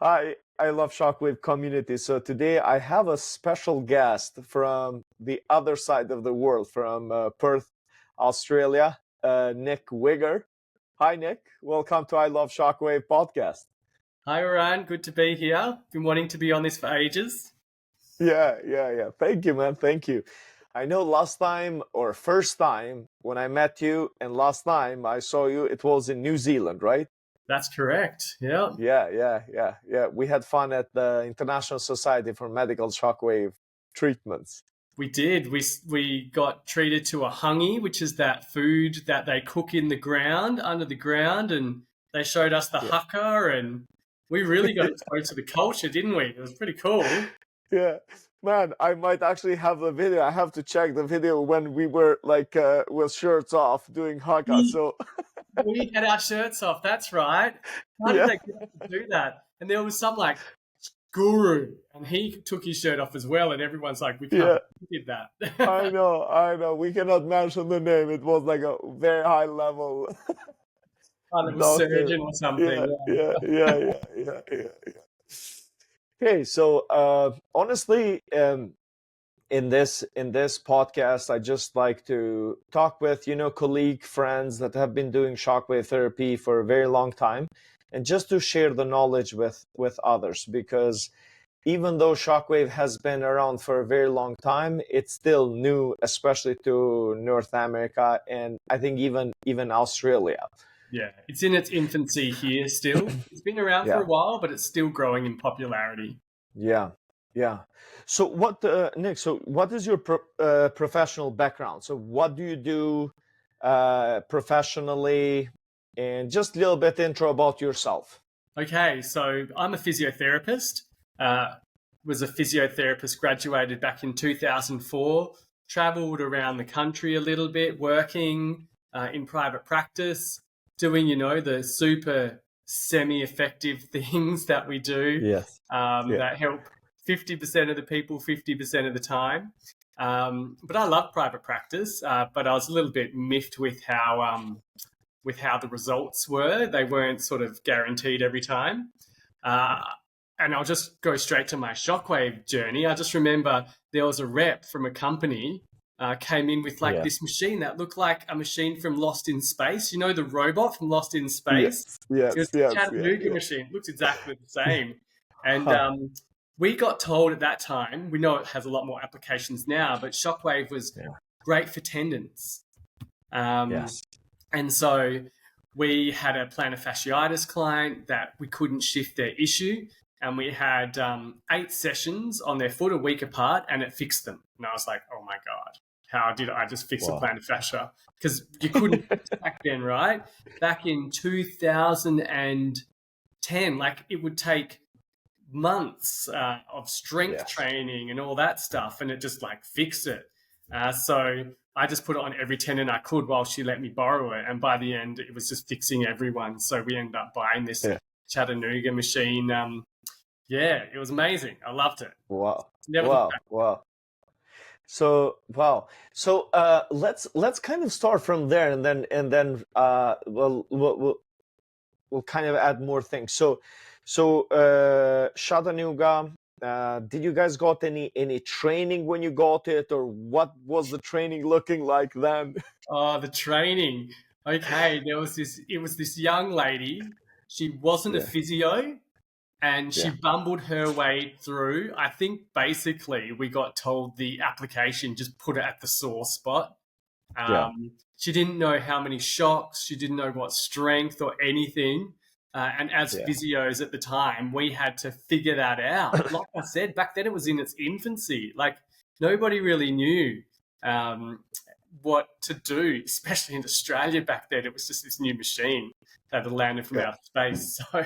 Hi, I love Shockwave community. So today I have a special guest from the other side of the world, from Perth, Australia, Nick Wigger. Hi, Nick. Welcome to I Love Shockwave podcast. Hi, Uran. Good to be here. Been wanting to be on this for ages. Yeah. Thank you, man. Thank you. I know last time or first time when I met you, and last time I saw you, it was in New Zealand, right? That's correct. Yeah, Yeah. We had fun at the International Society for Medical Shockwave Treatments. we did. We got treated to a hungy, which is that food that they cook in the ground, under the ground, and they showed us the Yeah. haka, and we really got exposed to the culture, didn't we? It was pretty cool. Yeah, man, I might actually have the video. I have to check the video when we were like with shirts off doing haka. We, So we had our shirts off. That's right. How did yeah, they get us to do that? And there was some like guru, and he took his shirt off as well, and everyone's like, "We can't yeah, believe you did I that." know, I know. We cannot mention the name. It was like a very high level Kind of a doctor. surgeon or something. Yeah, yeah, Yeah. yeah, yeah, yeah. Okay, so honestly, in this podcast, I just like to talk with colleague friends that have been doing shockwave therapy for a very long time, and just to share the knowledge with others, because even though shockwave has been around for a very long time, it's still new, especially to North America, and I think even Australia. Yeah, it's in its infancy here still. It's been around for a Yeah. while, but it's still growing in popularity. Yeah, yeah. So what, Nick? So what is your professional background? So what do you do professionally, and just a little bit intro about yourself. Okay, so I'm a physiotherapist. Uh, was a physiotherapist, graduated back in 2004, traveled around the country a little bit, working in private practice, doing, the super semi-effective things that we do Yes. Yeah. that help 50% of the people 50% of the time. But I love private practice, but I was a little bit miffed with how the results were. They weren't sort of guaranteed every time. Uh, and I'll just go straight to my shockwave journey. I just remember there was a rep from a company came in with like Yeah. this machine that looked like a machine from Lost in Space. You know, the robot from Lost in Space? Yes. It was Yes. a Yes. Yeah. Chattanooga Yeah. machine. It looks exactly the same. And Huh. we got told at that time, we know it has a lot more applications now, but shockwave was Yeah. great for tendons. Um, Yes. and so we had a plantar fasciitis client that we couldn't shift their issue. And we had 8 sessions on their foot a week apart, and it fixed them. And I was like, oh my God, how did I just fix a Wow. plantar fascia? Because you couldn't fix it back then, right? Back in 2010, like it would take months of strength Yes. training and all that stuff, and it just like fixed it. So I just put it on every tendon I could while she let me borrow it, and by the end, it was just fixing everyone. So we ended up buying this Yeah. Chattanooga machine. Yeah, it was amazing. I loved it. Wow. Never looked Wow. back. Wow. So wow. So let's kind of start from there, and then we'll kind of add more things. So Chattanooga. Did you guys got any training when you got it, or what was the training looking like then? Oh, the training. Okay, it was this young lady. She wasn't a Yeah. physio, and she Yeah. bumbled her way through. I think basically we got told the application just put it at the sore spot. Yeah. She didn't know how many shocks, she didn't know what strength or anything. And as Yeah. physios at the time, we had to figure that out. Like I said, back then it was in its infancy. Like nobody really knew um, what to do, especially in Australia back then. It was just this new machine that had landed from Yeah. outer space. So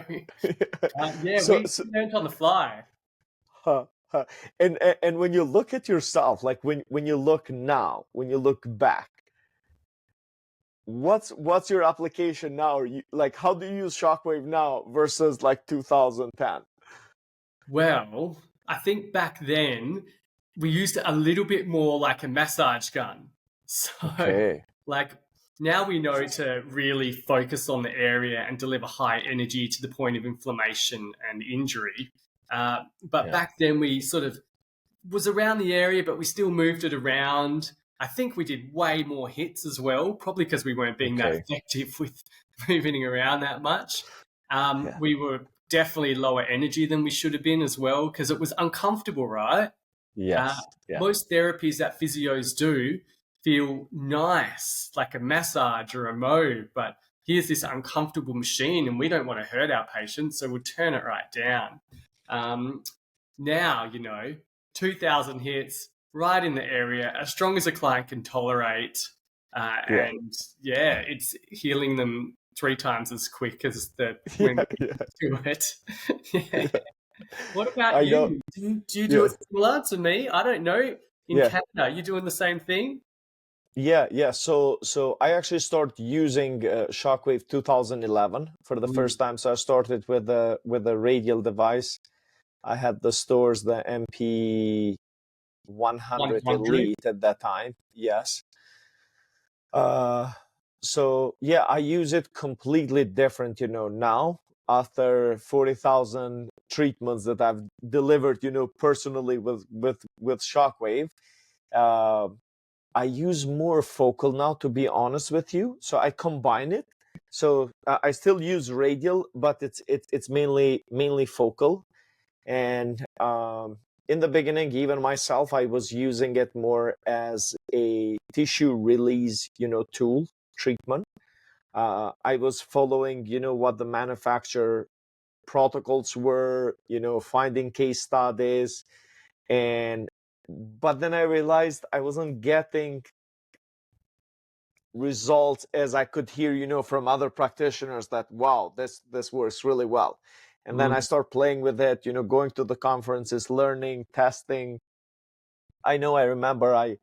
yeah, So, we so learned on the fly. huh, huh. And when you look at yourself, like when you look now, when you look back, what's your application now? Or like how do you use Shockwave now versus like 2010? Well, I think back then we used it a little bit more like a massage gun. So, Okay. like now we know to really focus on the area and deliver high energy to the point of inflammation and injury. But back then we sort of was around the area, but we still moved it around. I think we did way more hits as well, probably because we weren't being that effective with moving around that much. We were definitely lower energy than we should have been as well, because it was uncomfortable, right? Yes. Most therapies that physios do feel nice, like a massage or a mode, but here's this uncomfortable machine and we don't want to hurt our patients, so we'll turn it right down. Now, 2,000 hits right in the area, as strong as a client can tolerate. And it's healing them 3 times as quick as the when we do it. What about you? Do you do it similar to me? I don't know. In Canada, you doing the same thing? So I actually started using Shockwave 2011 for the first time. So I started with a radial device. I had the stores, the MP 100 Elite at that time. Yes. So I use it completely different, now after 40,000 treatments that I've delivered, personally with Shockwave. I use more focal now, to be honest with you. So I combine it. So I still use radial, but it's mainly focal. And in the beginning, even myself, I was using it more as a tissue release, tool treatment. I was following, what the manufacturer protocols were, finding case studies, but then I realized I wasn't getting results as I could hear, from other practitioners that, wow, this works really well. And then I start playing with it, going to the conferences, learning, testing. I remember I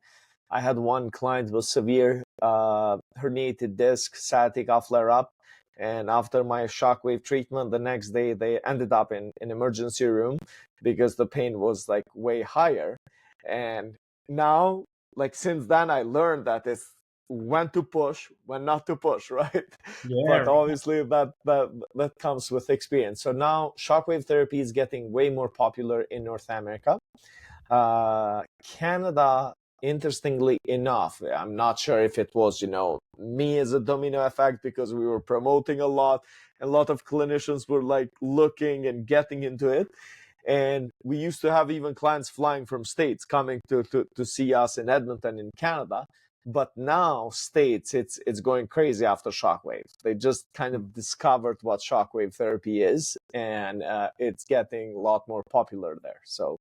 had one client with severe herniated disc, sciatica flare up. And after my Shockwave treatment, the next day they ended up in an emergency room because the pain was like way higher. And now, like since then, I learned that it's when to push, when not to push, right? But obviously that comes with experience. So now Shockwave therapy is getting way more popular in North America. Canada, interestingly enough, I'm not sure if it was, me as a domino effect, because we were promoting a lot of clinicians were like looking and getting into it. And we used to have even clients flying from states coming to see us in Edmonton in Canada. But now states, it's going crazy after Shockwave. They just kind of discovered what Shockwave therapy is, and it's getting a lot more popular there. So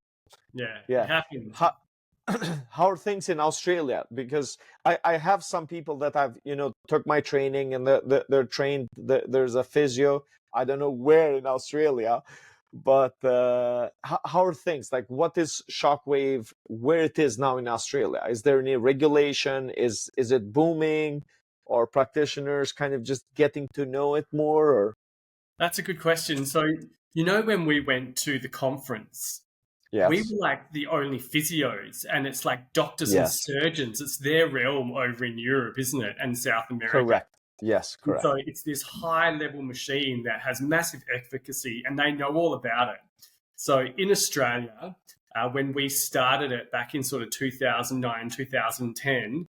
it happens. How are things in Australia? Because I have some people that I've took my training and they're trained. There's a physio. I don't know where in Australia, but how are things? Like, what is Shockwave? Where it is now in Australia? Is there any regulation? Is it booming, or practitioners kind of just getting to know it more? Or that's a good question. So when we went to the conference, we were like the only physios, and it's like doctors and surgeons. It's their realm over in Europe, isn't it? And South America. Correct. Yes, correct. So it's this high-level machine that has massive efficacy, and they know all about it. So in Australia, when we started it back in sort of 2009, 2010,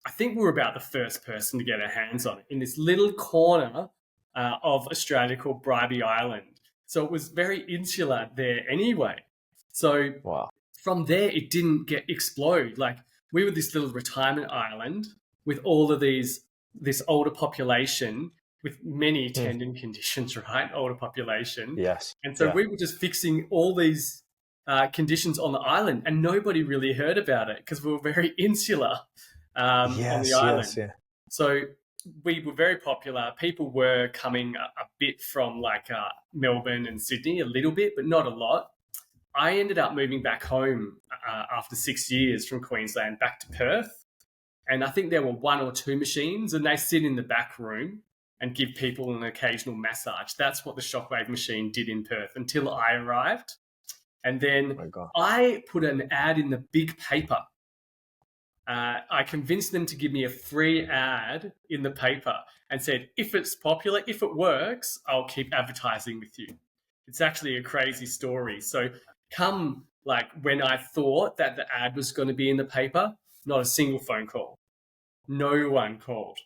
I think we were about the first person to get our hands on it in this little corner of Australia called Bribie Island. So it was very insular there anyway. So from there, it didn't explode. Like, we were this little retirement island with all of this older population with many tendon conditions, right? Older population. Yes. And so we were just fixing all these conditions on the island, and nobody really heard about it because we were very insular on the island. So we were very popular. People were coming a bit from like Melbourne and Sydney, a little bit, but not a lot. I ended up moving back home after 6 years from Queensland back to Perth. And I think there were 1 or 2 machines, and they sit in the back room and give people an occasional massage. That's what the Shockwave machine did in Perth until I arrived. And then I put an ad in the big paper I convinced them to give me a free ad in the paper and said, if it's popular, if it works, I'll keep advertising with you. It's actually a crazy story. So come like when I thought that the ad was going to be in the paper, not a single phone call. No one called.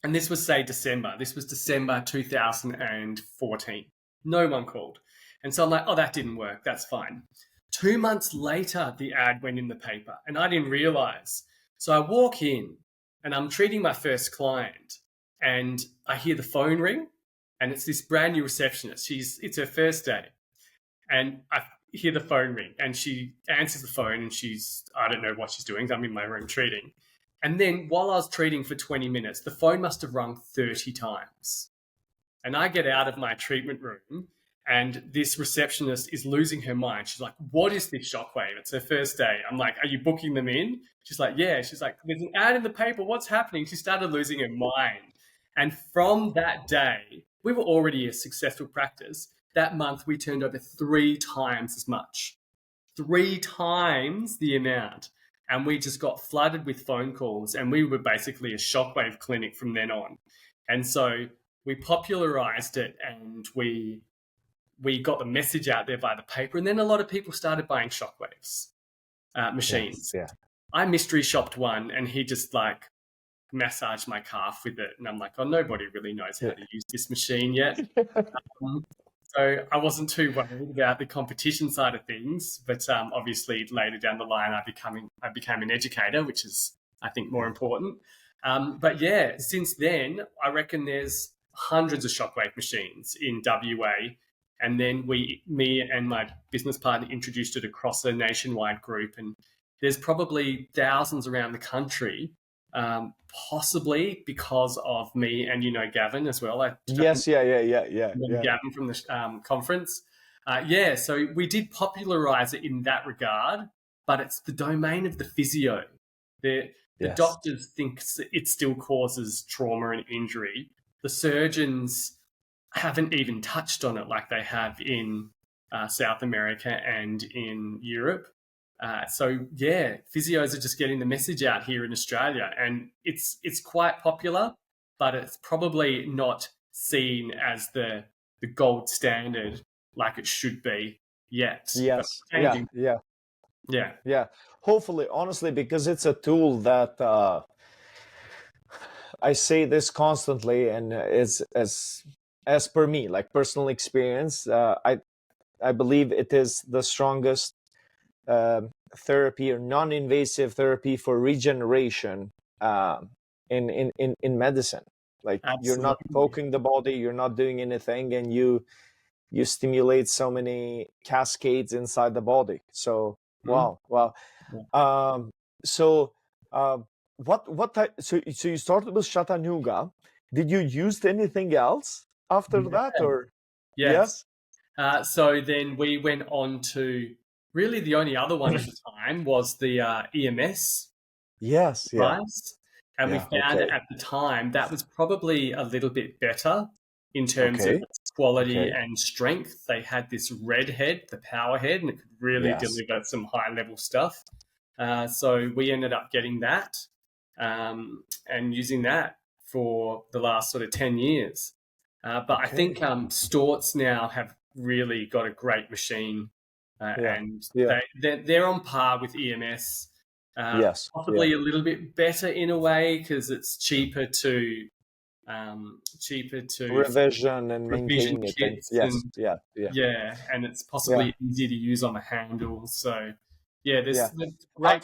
And this was, say, December. This was December 2014. No one called. And so I'm like, oh, that didn't work. That's fine. 2 months later, the ad went in the paper and I didn't realize. So I walk in and I'm treating my first client and I hear the phone ring and it's this brand new receptionist. It's her first day. And I hear the phone ring and she answers the phone and I don't know what she's doing. I'm in my room treating. And then while I was treating for 20 minutes, the phone must have rung 30 times. And I get out of my treatment room and this receptionist is losing her mind. She's like, what is this Shockwave? It's her first day. I'm like, are you booking them in? She's like, yeah. She's like, there's an ad in the paper. What's happening? She started losing her mind. And from that day, we were already a successful practice. That month, we turned over 3 times as much. 3 times the amount. And we just got flooded with phone calls and we were basically a Shockwave clinic from then on. And so we popularized it and we got the message out there by the paper. And then a lot of people started buying Shockwaves machines. Yes, yeah. I mystery shopped one and he just like massaged my calf with it. And I'm like, oh, nobody really knows how to use this machine yet. So I wasn't too worried about the competition side of things, but obviously later down the line, I became an educator, which is, I think, more important. But yeah, since then, I reckon there's hundreds of Shockwave machines in WA. And then me and my business partner introduced it across a nationwide group. And there's probably thousands around the country, possibly because of me and, Gavin as well. Yes, yeah. Gavin from the conference. So we did popularize it in that regard, but it's the domain of the physio. The doctors think it still causes trauma and injury. The surgeons haven't even touched on it like they have in South America and in Europe. Physios are just getting the message out here in Australia, and it's quite popular, but it's probably not seen as the gold standard like it should be yet. Yes, yeah. Hopefully, honestly, because it's a tool that I say this constantly, and it's as per me, like personal experience, I believe it is the strongest therapy or non-invasive therapy for regeneration in medicine. Like Absolutely. You're not poking the body, you're not doing anything, and you stimulate so many cascades inside the body. So wow. What type? So you started with Chattanooga. Did you use anything else after that, or yes? So then we went on to really the only other one at the time was the EMS. Yes, device. And we found at the time that was probably a little bit better in terms of quality and strength. They had this red head, the power head, and it could really deliver some high level stuff. So we ended up getting that and using that for the last sort of 10 years. But I think Storts now have really got a great machine and they're on par with EMS. Possibly a little bit better in a way because it's cheaper to revision and maintain it. And it's possibly easier to use on the handle. So there's great.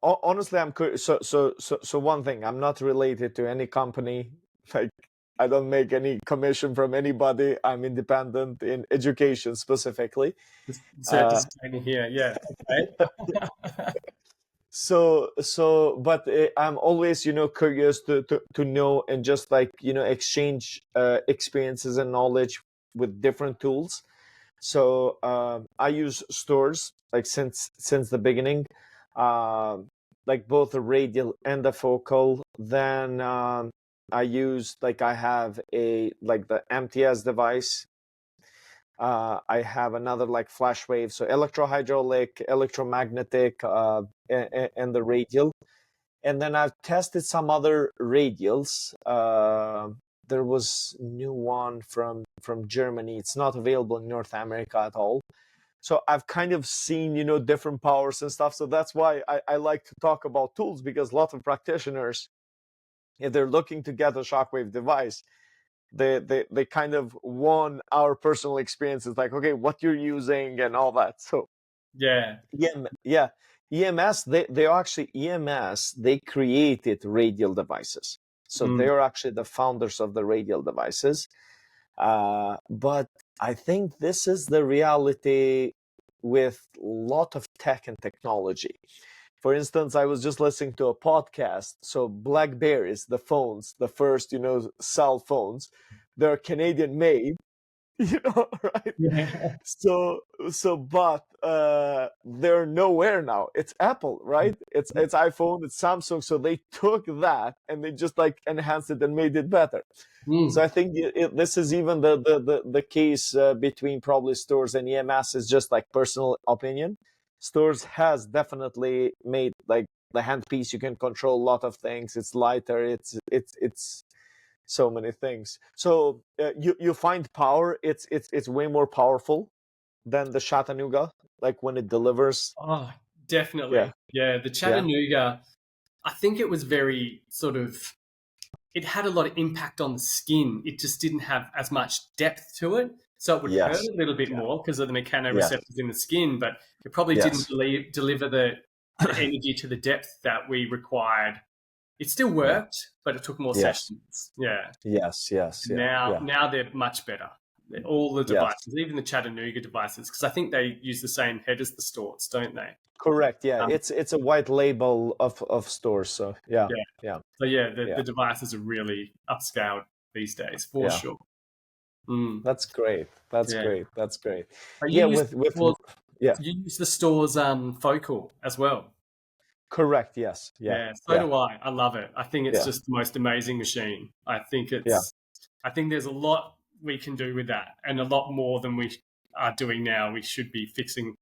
Honestly, I'm curious. So one thing, I'm not related to any company. Like I don't make any commission from anybody. I'm independent in education specifically. Disclaimer here, okay. But I'm always, curious to know and just like, exchange experiences and knowledge with different tools. So I use stores like since the beginning, like both the radial and the focal. Then I use I have the MTS device. I have another like flash wave, so electrohydraulic, electromagnetic, and the radial. And then I've tested some other radials. There was new one from Germany. It's not available in North America at all. So I've kind of seen, different powers and stuff. So that's why I like to talk about tools, because a lot of practitioners, if they're looking to get a Shockwave device, they kind of want our personal experiences, like, okay, what you're using and all that. So Yeah. yeah, EMS, they actually, EMS, they created radial devices. So Mm. they're actually the founders of the radial devices. But I think this is the reality with a lot of tech and technology. For instance, I was just listening to a podcast. So Blackberries, the phones, the first, cell phones, they're Canadian made, right? Yeah. But they're nowhere now. It's Apple, right? It's iPhone, it's Samsung. So they took that and they just like enhanced it and made it better. So Mm. I think this is even the case between probably stores and EMS, is just like personal opinion. Stores has definitely made like the handpiece. You can control a lot of things. It's lighter. It's so many things. So you find power. It's way more powerful than the Chattanooga. Like when it delivers. Oh, Yeah, definitely. Yeah, the yeah, Chattanooga, I think it was very sort of, it had a lot of impact on the skin. It just didn't have as much depth to it. So it would hurt yes, a little bit yeah, more because of the yes, mechanoreceptors in the skin, but it probably didn't yes, deliver the energy to the depth that we required. It still yeah, worked, but it took more yes, sessions. Yeah. yes, yes, And yeah, yeah, now they're much better. All the yes. devices, even the Chattanooga devices, because I think they use the same head as the Storts, don't they? Correct. Yeah, Um, it's a white label of stores. So yeah, yeah. yeah, So yeah, yeah, the devices are really upscaled these days for yeah. sure. Mm, That's great. That's yeah. great. That's great. But Yeah, with yeah, you use the store's focal as well. correct. Yes. Yeah, Yeah, so yeah, do I. I love it. I think it's yeah, just the most amazing machine. yeah, I think there's a lot we can do with that, and a lot more than we are doing now. We should be fixing,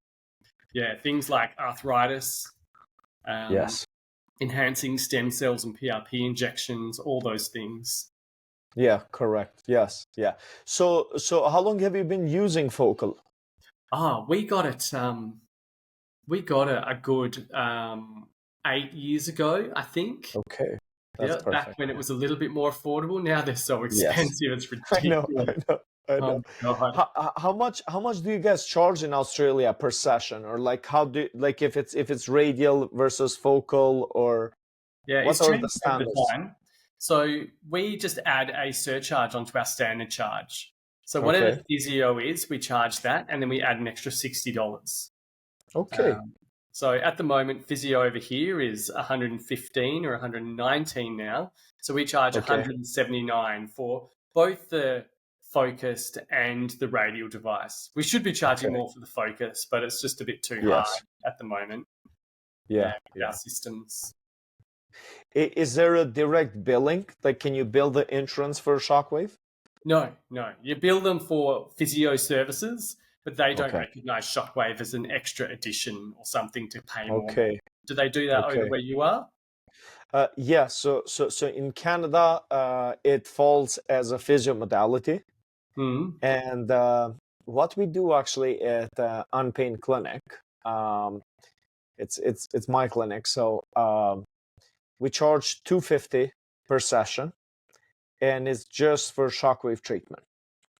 yeah, things like arthritis, um, yes, enhancing stem cells and PRP injections, all those things. yeah, correct. Yes, yeah. So how long have you been using Focal? Ah, we got it a good 8 years ago, I think. Okay, that's Yeah, back perfect. when it was a little bit more affordable. Now they're so Yes, expensive, it's I know, ridiculous. I know, I Oh know. my god. How much do you guys charge in Australia per session, or like how do like if it's radial versus focal, or Yeah, what it's are the changed over the standards? time. So we just add a surcharge onto our standard charge. So whatever Okay. physio is, we charge that, and then we add an extra $60. Okay. Um, so at the moment, physio over here is 115 or 119 now. So we charge Okay. 179 for both the focused and the radial device. We should be charging Okay. more for the focus, but it's just a bit too high Yes. at the moment. Yeah. With our Yeah. systems. Is there a direct billing? Like, can you bill the insurance for Shockwave? No, no. You bill them for physio services, but they don't Okay. recognize Shockwave as an extra addition or something to pay more. Okay. Do they do that over Okay. where you are? Yeah. So in Canada, it falls as a physio modality, Hmm. and what we do actually at Unpain Clinic, um, it's my clinic. So we charge 250 per session, and it's just for Shockwave treatment.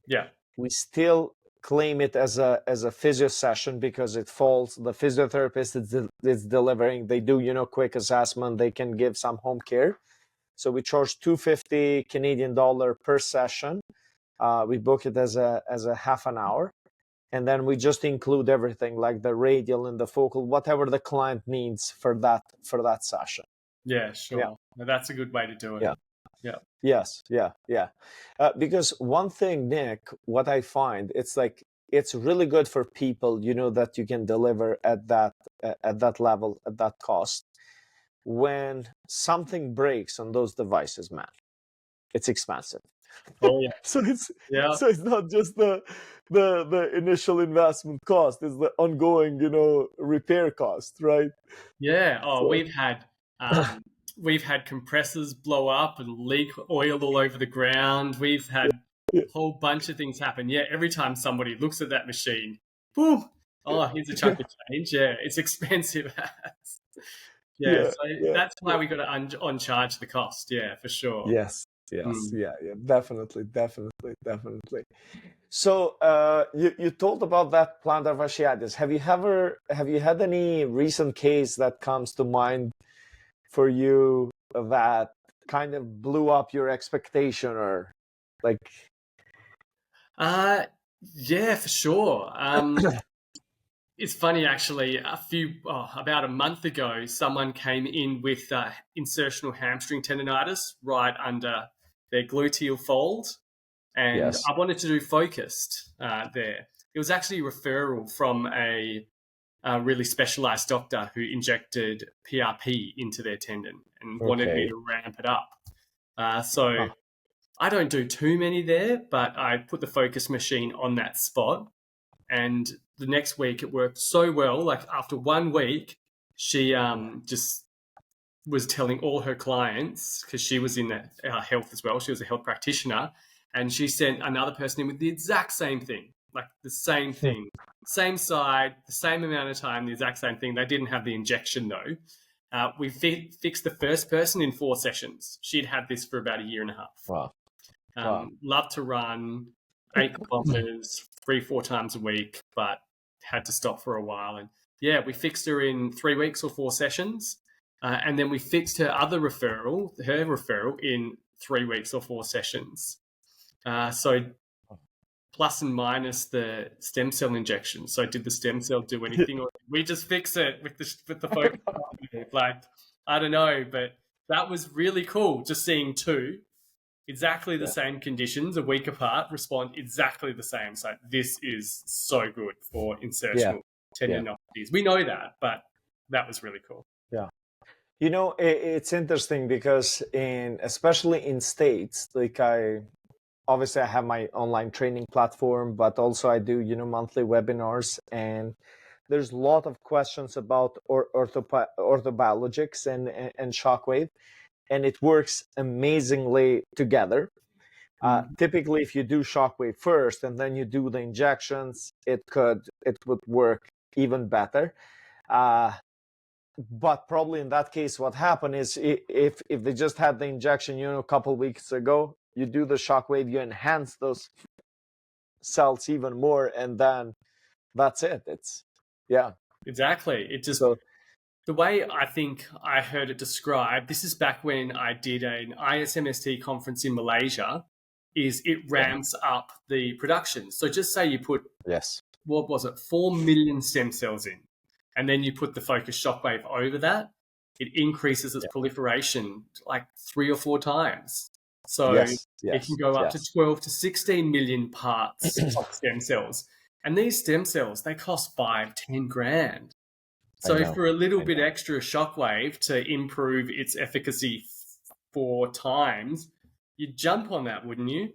Yeah. We still claim it as a physio session because it falls, the physiotherapist is delivering, they do quick assessment, they can give some home care. So we charge 250 Canadian dollar per session. We book it as a half an hour, and then we just include everything like the radial and the focal, whatever the client needs for that session. Yeah, Yeah, sure. Now, that's a good way to do it. yeah. Yeah. Yes, yeah, yeah. Because one thing, Nick, what I find, it's like it's really good for people, that you can deliver at that level, at that cost. When something breaks on those devices, man, it's expensive. Oh yeah. So it's Yeah. not just the initial investment cost, it's the ongoing, repair cost, right? Yeah. Oh, So we've had compressors blow up and leak oil all over the ground. We've had yeah, a whole bunch of things happen. Yeah. Every time somebody looks at that machine, boom. Oh, here's a chunk of change. Yeah, it's expensive. Yeah. yeah, So yeah, that's why yeah. we got to on charge the cost. Yeah, for sure. Yes, yes, Mm. yeah, yeah, definitely, definitely, definitely. So, you told about that plantar fasciitis. Have you had any recent case that comes to mind for you that kind of blew up your expectation, or like? Uh, yeah, for sure. It's funny actually. About a month ago, someone came in with insertional hamstring tendonitis right under their gluteal fold, and Yes. I wanted to do focused there. It was actually a referral from a really specialized doctor who injected PRP into their tendon and wanted me Okay. to ramp it up. So Huh. I don't do too many there, but I put the focus machine on that spot, and the next week it worked so well. Like after 1 week, she just was telling all her clients, because she was in health as well. She was a health practitioner, and she sent another person in with the exact same thing, like the same Hmm. thing, same side, the same amount of time, the exact same thing. They didn't have the injection though. We fixed the first person in 4 sessions. She'd had this for about a year and a half. Wow. Wow. Loved to run 8 kilometers 3-4 times a week, but had to stop for a while. And yeah, we fixed her in 3 weeks or 4 sessions. And then we fixed her referral in 3 weeks or 4 sessions. So plus and minus the stem cell injection. So did the stem cell do anything, or did we just fix it with the focus? Like, I don't know, but that was really cool. Just seeing two exactly the Yeah. same conditions a week apart respond exactly the same. So this is so good for Yeah. insertional Yeah. tendinopathies. We know that, but that was really cool. Yeah. It's interesting because especially in States, like obviously I have my online training platform, but also I do, monthly webinars, and there's a lot of questions about orthobiologics and Shockwave, and it works amazingly together. Typically, if you do Shockwave first and then you do the injections, it would work even better. Uh, but probably in that case, what happened is if they just had the injection, a couple weeks ago, you do the Shockwave, you enhance those cells even more, and then that's it. Yeah. Exactly. It just, So the way I think I heard it described, this is back when I did an ISMST conference in Malaysia, is it okay. ramps up the production. So just say you put, Yes. what was it, 4 million stem cells in, and then you put the focus shockwave over that, it increases its Yeah. proliferation like 3 or 4 times. So Yes. it can Yes. go up to Yes. 12 to 16 million parts of stem cells. And these stem cells, they cost 5-10 grand. I So know. for a little I bit know. extra shockwave to improve its efficacy 4 times, you'd jump on that, wouldn't you?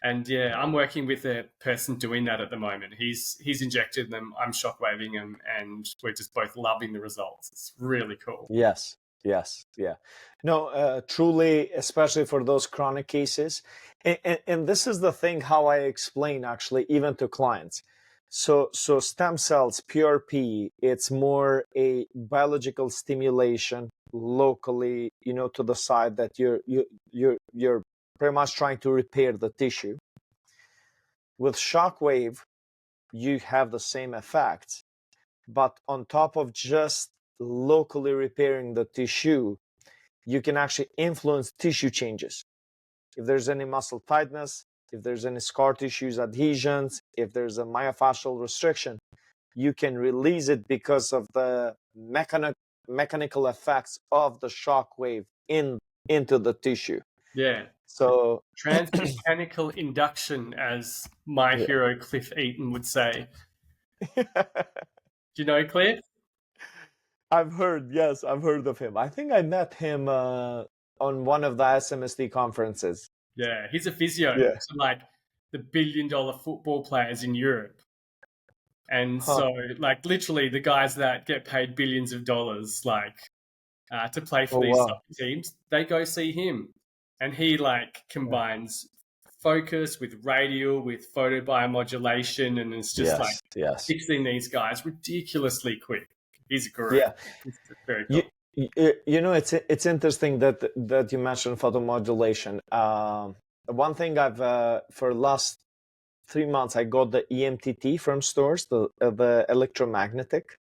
And yeah, I'm working with a person doing that at the moment. He's injected them, I'm shockwaving them, and we're just both loving the results. It's really cool. Yes. Yes. Yeah. No, truly, especially for those chronic cases. And this is the thing how I explain actually, even to clients. So stem cells, PRP, it's more a biological stimulation locally, to the side that you're pretty much trying to repair the tissue. With shockwave, you have the same effects, but on top of just locally repairing the tissue, you can actually influence tissue changes. If there's any muscle tightness, if there's any scar tissues, adhesions, if there's a myofascial restriction, you can release it because of the mechanical effects of the shock wave into the tissue. Yeah. So Transmechanical induction, as my yeah. hero Cliff Eaton would say. Do you know Cliff? I've heard of him. I think I met him on one of the SMSD conferences. Yeah, he's a physio Yeah. to like the billion-dollar football players in Europe. And Huh. so, like, literally the guys that get paid billions of dollars, like, to play for Oh these wow. soccer teams, they go see him. And he, like, Yeah. combines focus with radial, with photobiomodulation, and it's just like Yes. Yes. fixing these guys ridiculously quick. He's a guru. Yeah. It's very You, cool. you know, it's interesting that you mentioned photomodulation. One thing I've for last 3 months I got the EMTT from stores, the electromagnetic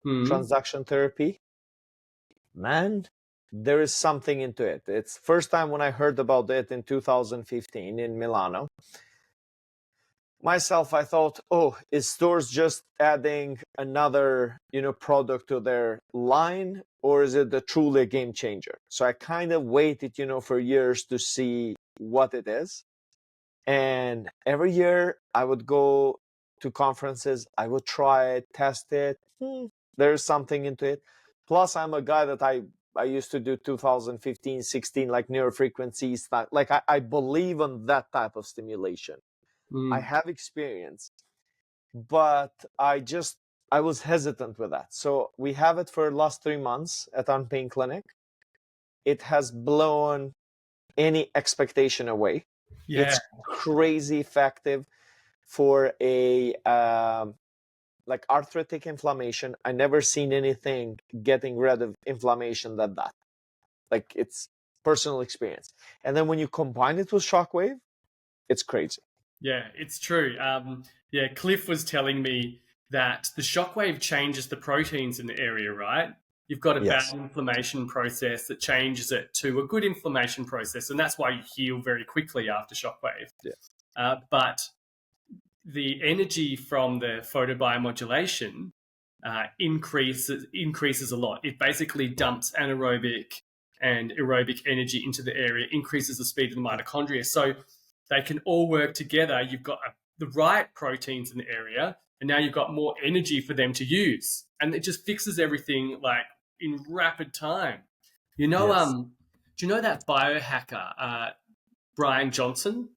Mm. transaction therapy. Man, there is something into it. It's first time when I heard about it in 2015 in Milano. Myself, I thought, oh, is stores just adding another, product to their line, or is it truly a game changer? So I kind of waited, for years to see what it is. And every year I would go to conferences, I would try it, test it. There's something into it. Plus, I'm a guy that I used to do 2015, 16, like neurofrequencies. Like I believe in that type of stimulation. I Mm. have experience, but I was hesitant with that. So we have it for the last 3 months at Unpain Clinic. It has blown any expectation away. Yeah. It's crazy effective for a like arthritic inflammation. I never seen anything getting rid of inflammation than that. Like it's personal experience. And then when you combine it with Shockwave, it's crazy. Yeah, it's true. Yeah, Cliff was telling me that the shockwave changes the proteins in the area, right? You've got a bad Yes. inflammation process that changes it to a good inflammation process, and that's why you heal very quickly after shockwave. Yeah. But the energy from the photobiomodulation increases a lot. It basically dumps anaerobic and aerobic energy into the area, increases the speed of the mitochondria. So they can all work together. You've got the right proteins in the area, and now you've got more energy for them to use, and it just fixes everything like in rapid time. You know, Yes. do you know that biohacker Brian Johnson?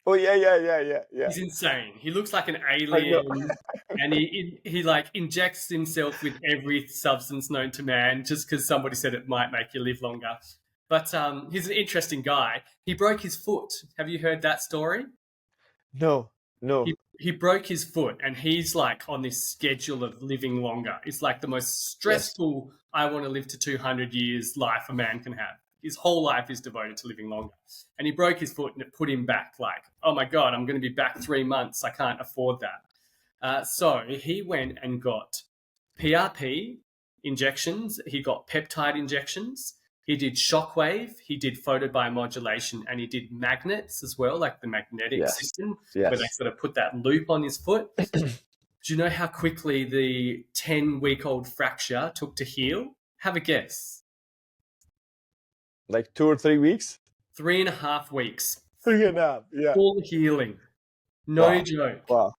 Oh yeah, yeah, yeah, yeah, yeah. He's insane. He looks like an I know. alien, and he like injects himself with every substance known to man just because somebody said it might make you live longer. But he's an interesting guy. He broke his foot. Have you heard that story? No, no. He broke his foot, and he's like on this schedule of living longer. It's like the most Yes. stressful I want to live to 200 years life a man can have. His whole life is devoted to living longer. And he broke his foot, and it put him back like, oh my God, I'm going to be back 3 months. I can't afford that. So he went and got PRP injections. He got peptide injections. He did shockwave. He did photobiomodulation, and he did magnets as well, like the magnetic Yes. system, where they Yes. sort of put that loop on his foot. Do you know how quickly the 10-week-old fracture took to heal? Have a guess. Like 2 or 3 weeks? 3.5 weeks. 3.5. Yeah. Full healing. No Wow. joke. Wow. Wow.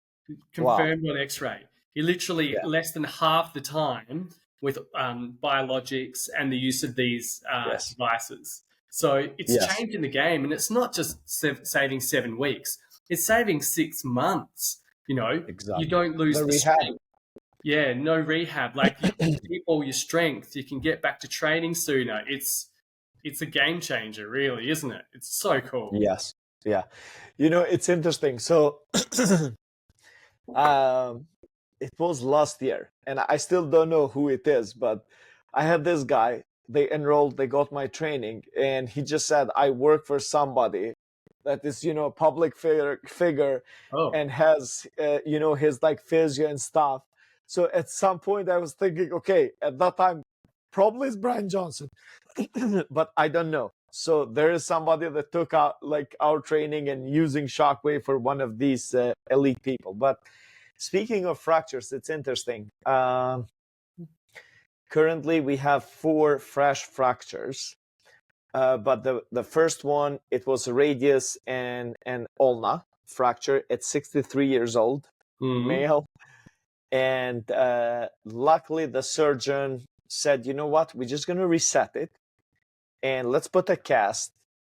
Confirmed on X-ray. He literally Yeah. less than half the time with biologics and the use of these Yes. devices. So it's Yes. changing the game, and it's not just saving 7 weeks; it's saving 6 months. You know, you Exactly. don't lose The the rehab. strength. Yeah, no rehab. Like you can keep all your strength. You can get back to training sooner. It's a game changer, really, isn't it? It's so cool. Yes. Yeah. It's interesting. So um it was last year, and I still don't know who it is, but I had this guy, they enrolled, they got my training, and he just said, I work for somebody that is, a public figure Oh, and has, his like physio and stuff. So at some point I was thinking, okay, at that time, probably it's Brian Johnson, but I don't know. So there is somebody that took out like our training and using Shockwave for one of these elite people. But speaking of fractures, it's interesting. Currently, we have 4 fresh fractures, but the first one, it was a radius and ulna fracture at 63 years old, mm-hmm. male. And luckily, the surgeon said, you know what, we're just going to reset it, and let's put a cast.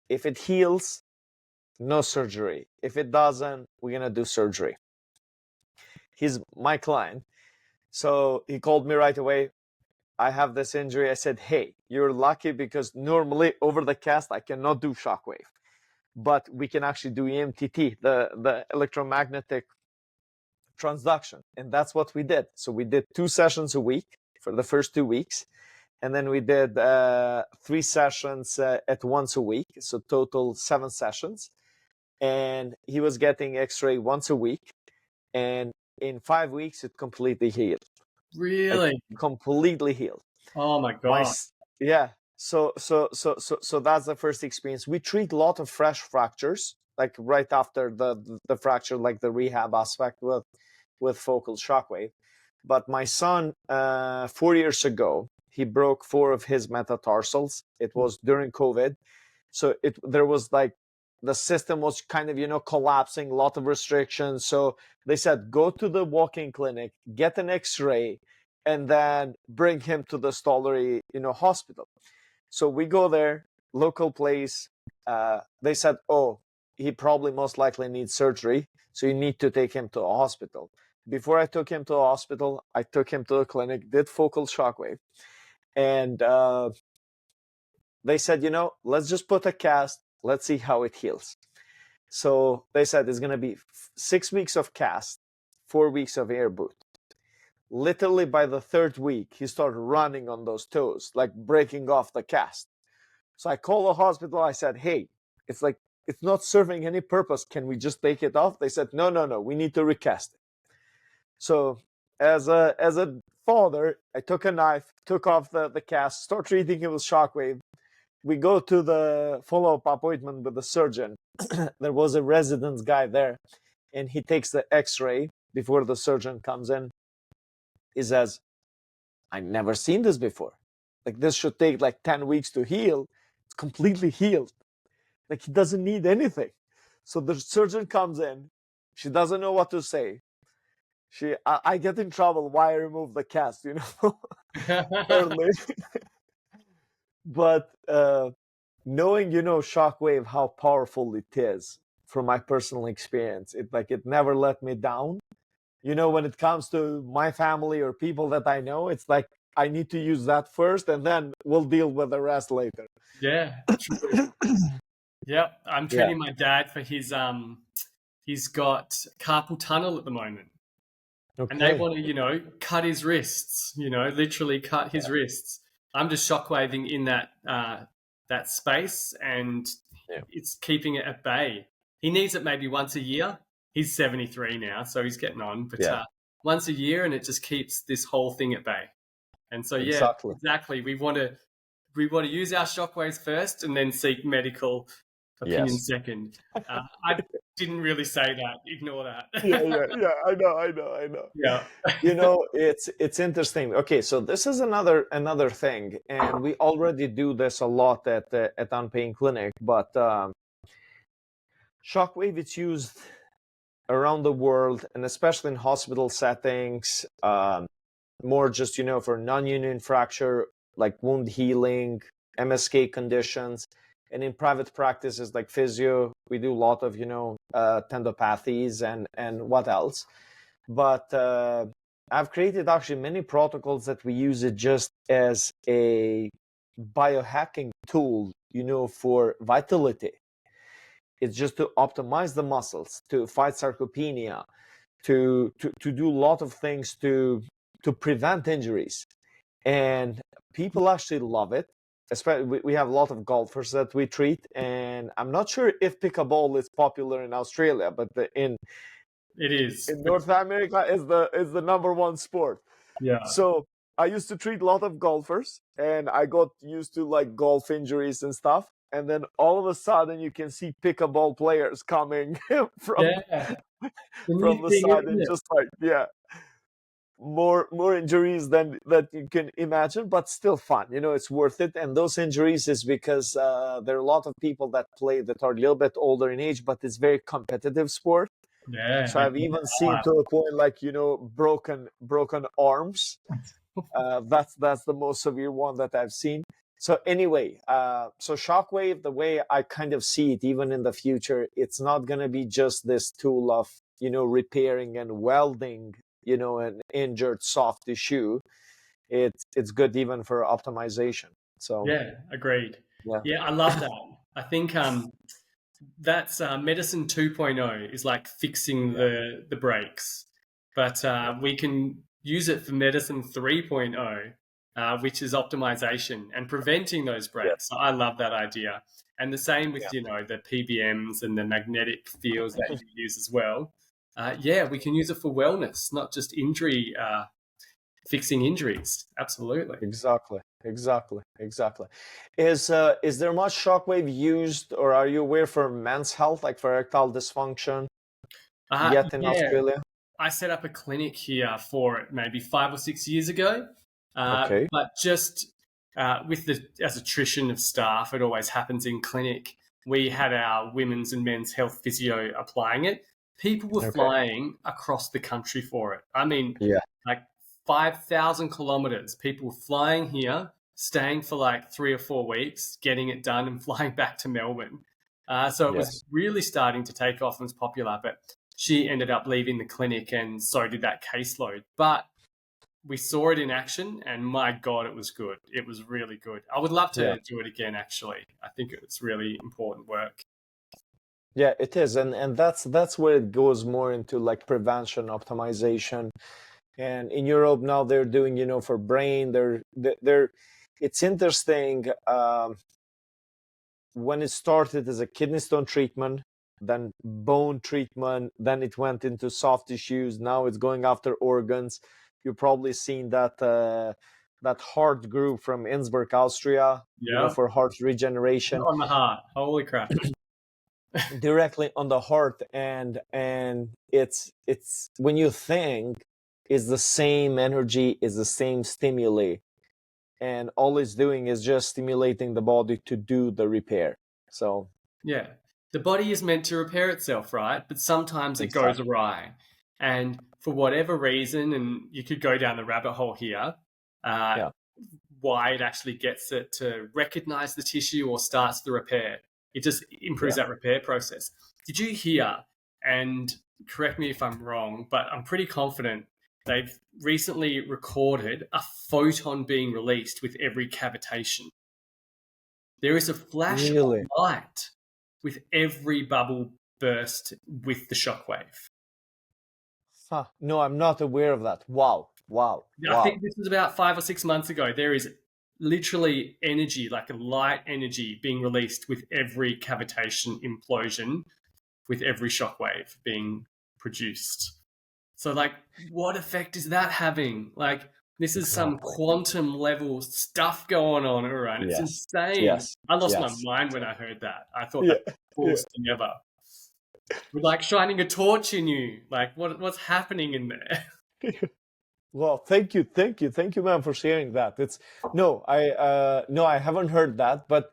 If it heals, no surgery. If it doesn't, we're going to do surgery. He's my client. So he called me right away. I have this injury. I said, hey, you're lucky because normally over the cast, I cannot do shockwave, but we can actually do EMTT, the electromagnetic transduction. And that's what we did. So we did 2 sessions a week for the first 2 weeks. And then we did 3 sessions at once a week. So total 7 sessions. And he was getting x-ray once a week. And in 5 weeks, it completely healed. Really? Like, completely healed. Oh my God. Yeah. So that's the first experience. We treat a lot of fresh fractures, like right after the fracture, like the rehab aspect with focal shockwave. But my son, 4 years ago, he broke 4 of his metatarsals. It was during COVID. So there was like, the system was kind of, collapsing, a lot of restrictions. So they said, go to the walk-in clinic, get an x-ray, and then bring him to the Stollery, hospital. So we go there, local place. They said, oh, he probably most likely needs surgery. So you need to take him to a hospital. Before I took him to a hospital, I took him to a clinic, did focal shockwave. And they said, let's just put a cast. Let's see how it heals. So they said it's going to be 6 weeks of cast, 4 weeks of air boot. Literally by the 3rd week, he started running on those toes, like breaking off the cast. So I called the hospital. I said, hey, it's not serving any purpose. Can we just take it off? They said, no, we need to recast it. So as a father, I took a knife, took off the cast, start treating it with shockwave. We go to the follow-up appointment with the surgeon. There was a residence guy there, and he takes the x-ray before the surgeon comes in. He says, I've never seen this before. Like, this should take like 10 weeks to heal. It's completely healed. Like, he doesn't need anything. So the surgeon comes in. She doesn't know what to say. I get in trouble. Why I remove the cast, early. But knowing, shockwave, how powerful it is from my personal experience, it never let me down. When it comes to my family or people that I know, it's like I need to use that first, and then we'll deal with the rest later. Yeah, true. Yep, I'm treating my dad for his he's got carpal tunnel at the moment. Okay. And they want to, cut his wrists, literally cut his wrists. I'm just shockwaving in that space, and it's keeping it at bay. He needs it maybe once a year. He's 73 now, so he's getting on. But once a year, and it just keeps this whole thing at bay. And so, exactly. We want to use our shockwaves first, and then seek medical opinion second. I didn't really say that. Ignore that. Yeah. I know. Yeah. It's interesting. Okay, so this is another thing, and we already do this a lot at Unpain Clinic, but shockwave, it's used around the world, and especially in hospital settings, more just for non-union fracture, like wound healing, MSK conditions. And in private practices like physio, we do a lot of tendopathies and what else. But I've created actually many protocols that we use it just as a biohacking tool, for vitality. It's just to optimize the muscles, to fight sarcopenia, to do a lot of things to prevent injuries. And people actually love it. Especially, we have a lot of golfers that we treat, and I'm not sure if pickleball is popular in Australia, but it is in North America is the number one sport. Yeah. So I used to treat a lot of golfers, and I got used to like golf injuries and stuff. And then all of a sudden, you can see pickleball players coming from the side, and just like more injuries than that you can imagine, but still fun. It's worth it. And those injuries is because there are a lot of people that play that are a little bit older in age, but it's very competitive sport. Yeah. So I've even seen to a point like broken arms. That's the most severe one that I've seen. So anyway, so Shockwave, the way I kind of see it, even in the future, it's not going to be just this tool of, repairing and welding, an injured soft tissue. It's good even for optimization. So Yeah, agreed. yeah, Yeah, I love that. I think that's medicine 2.0 is like fixing yeah, the breaks, but yeah, we can use it for medicine 3.0, which is optimization and preventing those yeah, breaks. So I love that idea. And the same with, yeah. the PBMs and the magnetic fields that you use as well. Yeah, we can use it for wellness, not just injury, fixing injuries. Absolutely. Exactly, exactly, exactly. Is there much shockwave used, or are you aware for men's health, like for erectile dysfunction, yet in Yeah, Australia? I set up a clinic here for it maybe 5 or 6 years ago, Okay, but just with the as attrition of staff, it always happens in clinic. We had our women's and men's health physio applying it. People were okay, flying across the country for it. I mean, yeah, like 5,000 kilometers. People were flying here, staying for like 3 or 4 weeks, getting it done, and flying back to Melbourne. So it was yes, really starting to take off and was popular, but she ended up leaving the clinic and so did that caseload. But we saw it in action and my God, it was good. It was really good. I would love yeah, to do it again, actually. I think it's really important work. yeah. It is, and that's where it goes more into like prevention, optimization. And in Europe now they're doing, for brain, they're. It's interesting. When it started as a kidney stone treatment, then bone treatment, then it went into soft tissues. Now it's going after organs. You've probably seen that heart group from Innsbruck, Austria, Yeah. for heart regeneration, On the heart. Holy crap. directly on the heart. And it's when you think, is the same energy, is the same stimuli, and all it's doing is just stimulating the body to do the repair. So Yeah. The body is meant to repair itself, right? But sometimes it goes exactly. awry. And for whatever reason, and you could go down the rabbit hole here, uh, Yeah. why it actually gets it to recognize the tissue or starts the repair. It just improves Yeah. that repair process. Did you hear, and correct me if I'm wrong, but I'm pretty confident they've recently recorded a photon being released with every cavitation. There is a flash of Really? light with every bubble burst with the shockwave. Huh. No, I'm not aware of that. Wow. Wow. I Wow. think this was about 5 or 6 months ago. There is literally energy, like a light energy, being released with every cavitation implosion, with every shockwave being produced. So, like, what effect is that having? Like, this is some Exactly. quantum level stuff going on, Uran. It's Yes. insane. Yes. I lost my Yes. mind when I heard that. I thought Yeah. that was the Yeah. coolest thing ever. We're like shining a torch in you. Like, what's happening in there? Well, thank you, thank you, thank you, man, for sharing that. It's no, I haven't heard that, but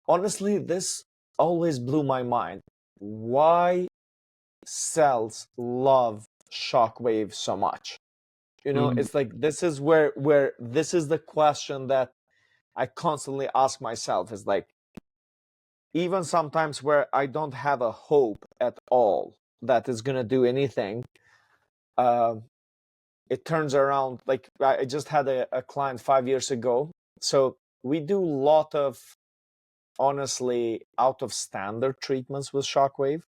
honestly, this always blew my mind. Why cells love shockwave so much? Mm, It's like this is where this is the question that I constantly ask myself, is like, even sometimes where I don't have a hope at all that it's gonna do anything, uh, it turns around. Like I just had a client 5 years ago. So we do a lot of, honestly, out of standard treatments with Shockwave.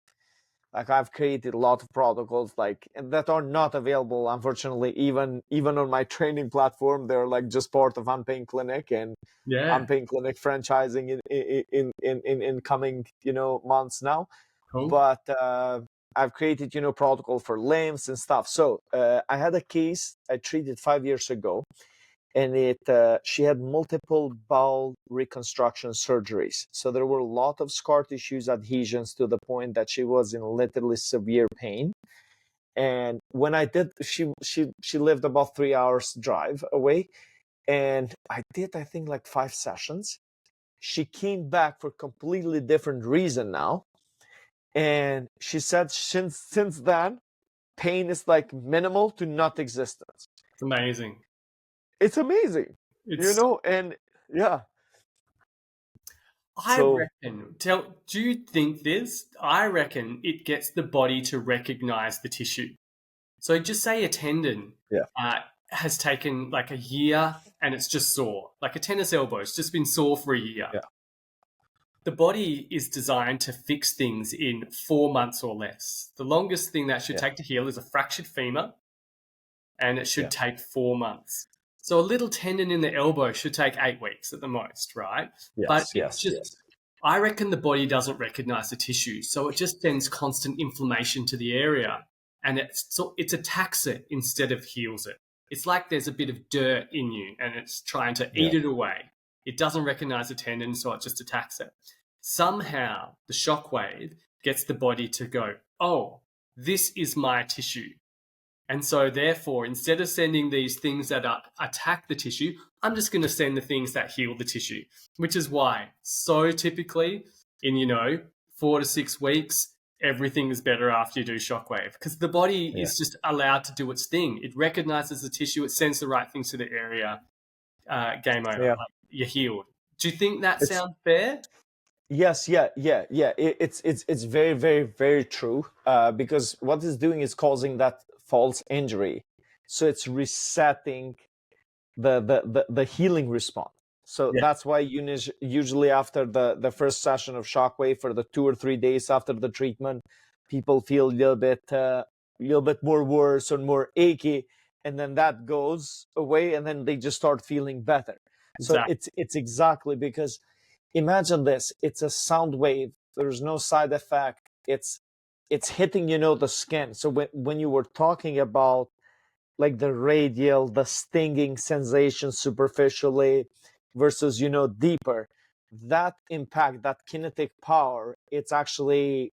Like I've created a lot of protocols like that are not available, unfortunately, even on my training platform. They're like just part of Unpain Clinic, and yeah, Unpain Clinic franchising in coming months now. cool. But I've created protocol for lymphs and stuff. So I had a case I treated 5 years ago, and she had multiple bowel reconstruction surgeries. So there were a lot of scar tissues, adhesions, to the point that she was in literally severe pain. And when I did, she lived about 3 hours drive away, and I did, I think, like 5 sessions. She came back for a completely different reason now, and she said since then pain is like minimal to not existence. It's amazing. It's amazing, It's and yeah. I So reckon, do you think this? I reckon it gets the body to recognize the tissue. So just say a tendon yeah, has taken like a year and it's just sore, like a tennis elbow, it's just been sore for a year. yeah, The body is designed to fix things in 4 months or less. The longest thing that should yeah, take to heal is a fractured femur, and it should yeah, take 4 months. So a little tendon in the elbow should take 8 weeks at the most, right? But yes, it's yes, just, I reckon the body doesn't recognize the tissue. So it just sends constant inflammation to the area, and it attacks it instead of heals it. It's like there's a bit of dirt in you and it's trying to yeah, eat it away. It doesn't recognize the tendon, so it just attacks it. Somehow the shockwave gets the body to go, oh, this is my tissue. And so, therefore, instead of sending these things that attack the tissue, I'm just going to send the things that heal the tissue, which is why so typically in, 4 to 6 weeks, everything is better after you do shockwave because the body yeah. is just allowed to do its thing. It recognizes the tissue, it sends the right things to the area, game over. Yeah. Like, you're healed. Do you think that It's sounds fair? yes, yeah, yeah, yeah. It's very, very, very true. Because what it's doing is causing that false injury, so it's resetting the healing response. So Yeah, that's why usually after the first session of shockwave, for the 2 or 3 days after the treatment, people feel a little bit more worse or more achy, and then that goes away, and then they just start feeling better. So exactly. it's exactly because imagine this: it's a sound wave. There's no side effect. It's hitting the skin. So when you were talking about like the radial, the stinging sensation superficially versus deeper, that impact, that kinetic power, it's actually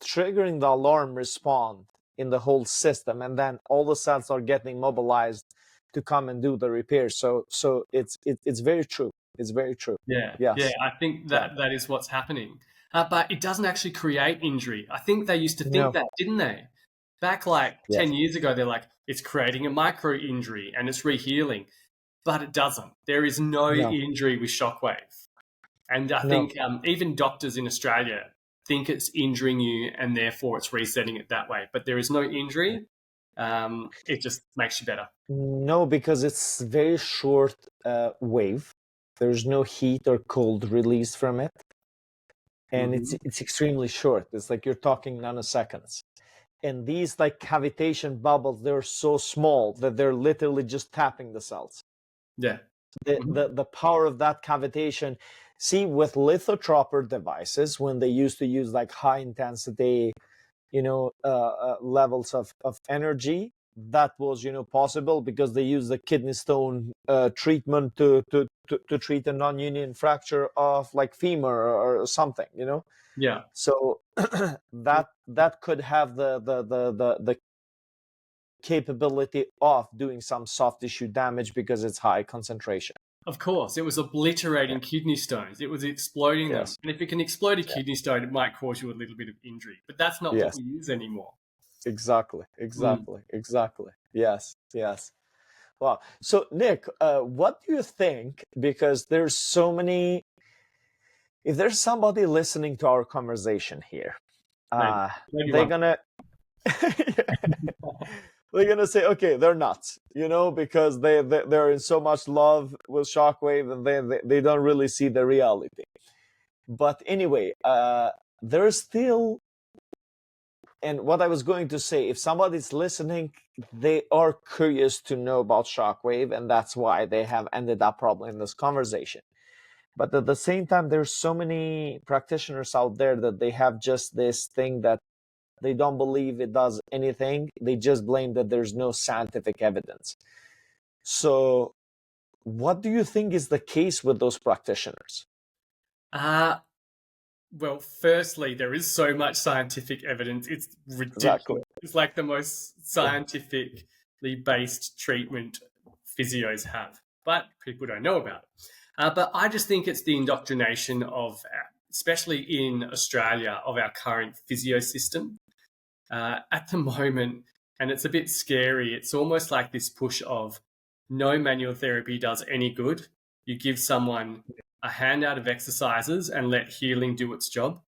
triggering the alarm response in the whole system, and then all the cells are getting mobilized to come and do the repair. So it's very true. It's very true. Yeah, yeah, Yes. I think Yeah. that is what's happening. But it doesn't actually create injury. I think they used to think No. that, didn't they? Back like Yes. 10 years ago, they're like, it's creating a micro injury and it's rehealing. But it doesn't. There is no No. injury with shockwave. And I No. think even doctors in Australia think it's injuring you and therefore it's resetting it that way. But there is no injury. It just makes you better. No, because it's very short wave. There's no heat or cold release from it, and it's Hmm. it's extremely short. It's like you're talking nanoseconds. And these like cavitation bubbles, they're so small that they're literally just tapping the cells. Yeah. The Hmm. the, the power of that cavitation. See, with lithotropper devices, when they used to use like high intensity levels of energy, that was possible because they use the kidney stone treatment to treat a non-union fracture of like femur or something. Yeah. So that could have the capability of doing some soft tissue damage because it's high concentration. Of course, it was Yeah. obliterating kidney stones. It was exploding them. Yes. And if it can explode a Yeah. kidney stone, it might cause you a little bit of injury. But that's not what Yes. we use anymore. Exactly. Mm. Exactly. Exactly. Yes. Yes. Wow. So, Nick, what do you think? Because there's so many. If there's somebody listening to our conversation here, Maybe. uh, Maybe they're one. gonna they're gonna say, okay, they're nuts, because they're in so much love with Shockwave, and they don't really see the reality. But anyway, there's still. And what I was going to say, if somebody's listening, they are curious to know about Shockwave, and that's why they have ended up probably in this conversation. But at the same time, there's so many practitioners out there that they have just this thing that they don't believe it does anything. They just blame that there's no scientific evidence. So, what do you think is the case with those practitioners? Uh, well, firstly, there is so much scientific evidence. It's Exactly. ridiculous. It's like the most Yeah. scientifically based treatment physios have, but people don't know about it. But I just think it's the indoctrination of, especially in Australia, of our current physio system. At the moment, and it's a bit scary, it's almost like this push of no manual therapy does any good. You give someone a handout of exercises and let healing do its job.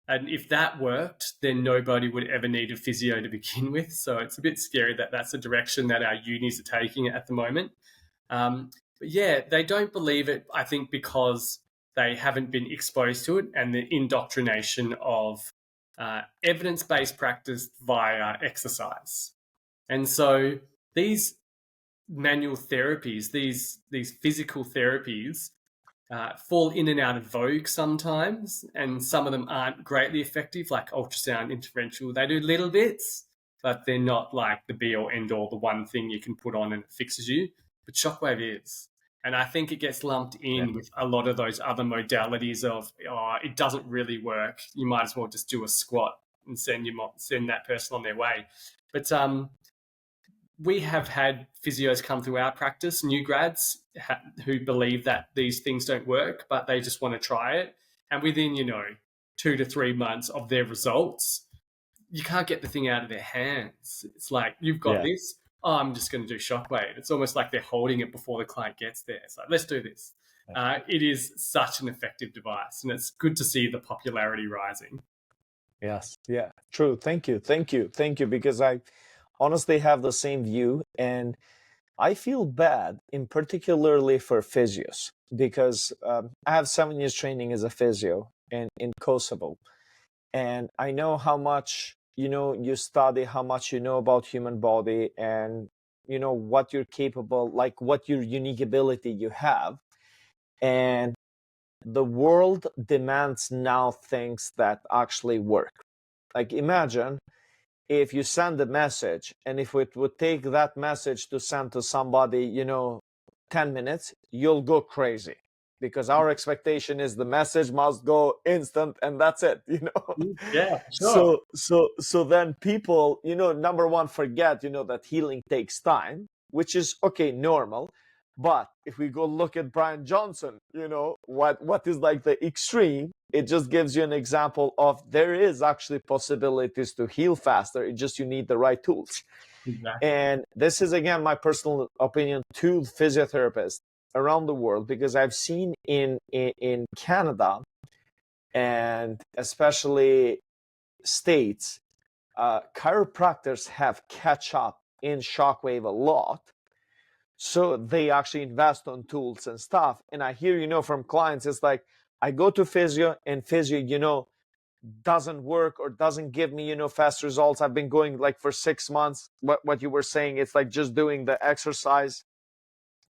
And if that worked, then nobody would ever need a physio to begin with. So it's a bit scary that that's the direction that our unis are taking at the moment. But yeah, they don't believe it, I think, because they haven't been exposed to it and the indoctrination of evidence-based practice via exercise. And so these manual therapies, these physical therapies, fall in and out of vogue sometimes, and some of them aren't greatly effective, like ultrasound interventional. They do little bits, but they're not like the be-all, end-all, the one thing you can put on and it fixes you. But Shockwave is. And I think it gets lumped in with a lot of those other modalities of, oh, it doesn't really work. You might as well just do a squat and send that person on their way. But we have had physios come through our practice, new grads who believe that these things don't work, but they just want to try it. And within, 2 to 3 months of their results, you can't get the thing out of their hands. It's like, you've got this. Oh, I'm just going to do Shockwave. It's almost like they're holding it before the client gets there. It's like, let's do this. It is such an effective device, and it's good to see the popularity rising. Yes. Yeah. True. Thank you. Because I honestly have the same view, and I feel bad, in particularly for physios, because I have 7 years training as a physio in Kosovo, and I know how much you study, how much you know about human body, and what you're capable, like what your unique ability you have, and the world demands now things that actually work. Like, imagine if you send a message, and if it would take that message to send to somebody 10 minutes, you'll go crazy, because our expectation is the message must go instant and that's it. Yeah, sure. So then people number one forget that healing takes time, which is okay, normal. But if we go look at Brian Johnson, what is like the extreme, it just gives you an example of there is actually possibilities to heal faster. It just, you need the right tools. Exactly. And this is, again, my personal opinion to physiotherapists around the world, because I've seen in Canada and especially States, chiropractors have catch up in Shockwave a lot. So they actually invest on tools and stuff. And I hear, from clients, it's like, I go to physio and physio, doesn't work or doesn't give me, fast results. I've been going like for 6 months. What you were saying, it's like just doing the exercise.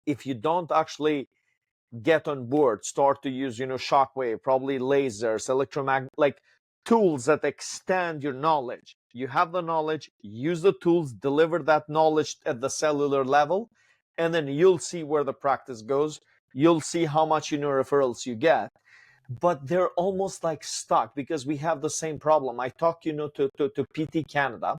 If you don't actually get on board, start to use, Shockwave, probably lasers, electromagnetic, like tools that extend your knowledge. You have the knowledge, use the tools, deliver that knowledge at the cellular level, and then you'll see where the practice goes. You'll see how much, referrals you get. But they're almost like stuck, because we have the same problem. I talked, to PT Canada.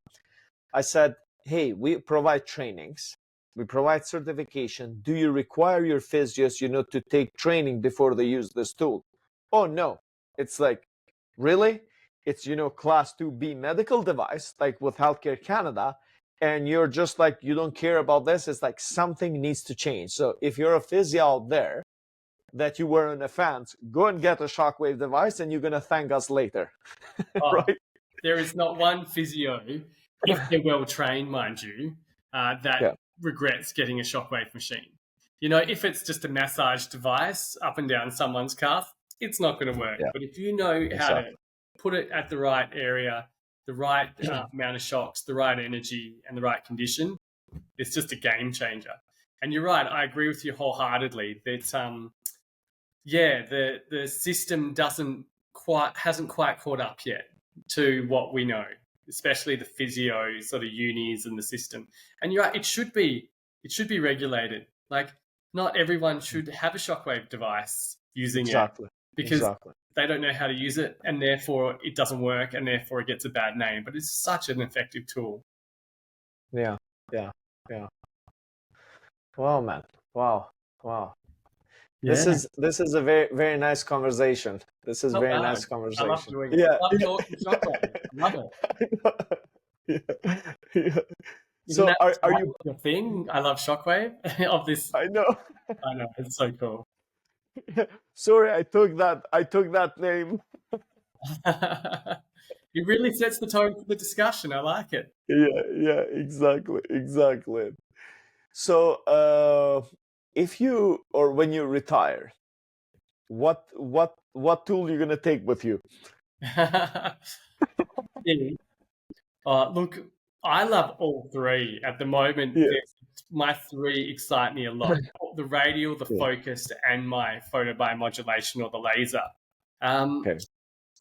I said, hey, we provide trainings. We provide certification. Do you require your physios, to take training before they use this tool? Oh, no. It's like, really? It's, class 2B medical device, like with Healthcare Canada. And you're just like, you don't care about this. It's like something needs to change. So if you're a physio out there that you were on a fence, go and get a Shockwave device, and you're going to thank us later. Right? There is not one physio, if they're well trained, mind you, that regrets getting a Shockwave machine. If it's just a massage device up and down someone's calf, it's not going to work. But if you know how to put it at the right area, the right amount of shocks, the right energy, and the right condition, it's just a game changer. And you're right, I agree with you wholeheartedly that the system hasn't quite caught up yet to what we know, especially the physio sort of unis and the system. And you're right, it should be regulated. Like, not everyone should have a Shockwave device using it, because they don't know how to use it, and therefore it doesn't work, and therefore it gets a bad name. But it's such an effective tool. Yeah. Wow, man. Wow. Yeah. This is a very, very nice conversation. This is very nice conversation. I love doing it. I love talking Shockwave. I love it. So are you your thing? I love Shockwave of this. I know. I know, it's so cool. Sorry, I took that name. It really sets the tone for the discussion. I like it. Yeah, exactly. So, if you or when you retire, what tool you're gonna take with you? Yeah. Look, I love all three at the moment. Yeah. My three excite me a lot: the radial, the Yeah. focused, and my photobiomodulation or the laser. Um, Okay.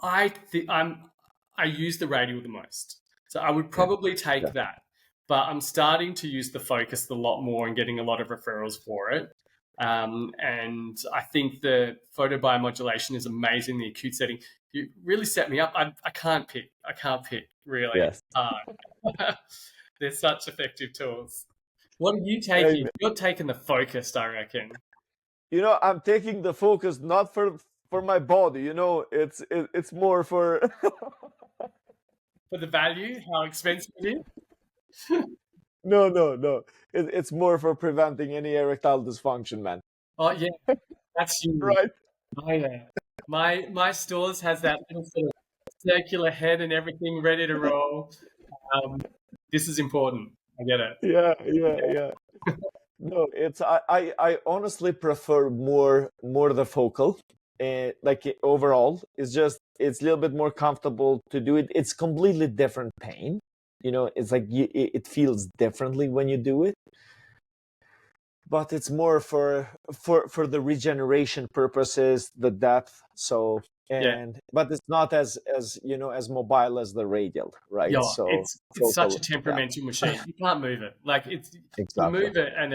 I use the radial the most, so I would Yeah. probably Yeah. take that. But I'm starting to use the focused a lot more and getting a lot of referrals for it. And I think the photobiomodulation is amazing. The acute setting, you really set me up. I can't pick. I can't pick. Really, Yes. it's hard. They're such effective tools. What are you taking? And You're taking the focused, I reckon, I'm taking the focus not for my body. It's more for for the value, how expensive it is. no. It's more for preventing any erectile dysfunction, man. Oh yeah, that's you. Right? Oh yeah. My stores has that little sort of circular head and everything ready to roll. Um, this is important. I get it. Yeah. No, I honestly prefer more the focal. Like overall, it's a little bit more comfortable to do it. It's completely different pain. It's like it feels differently when you do it, but it's more for the regeneration purposes, the depth. So Yeah. but it's not as mobile as the radial, right? Yeah, So it's such a focal, yeah, temperamental machine. You can't move it. Like you exactly. move it, and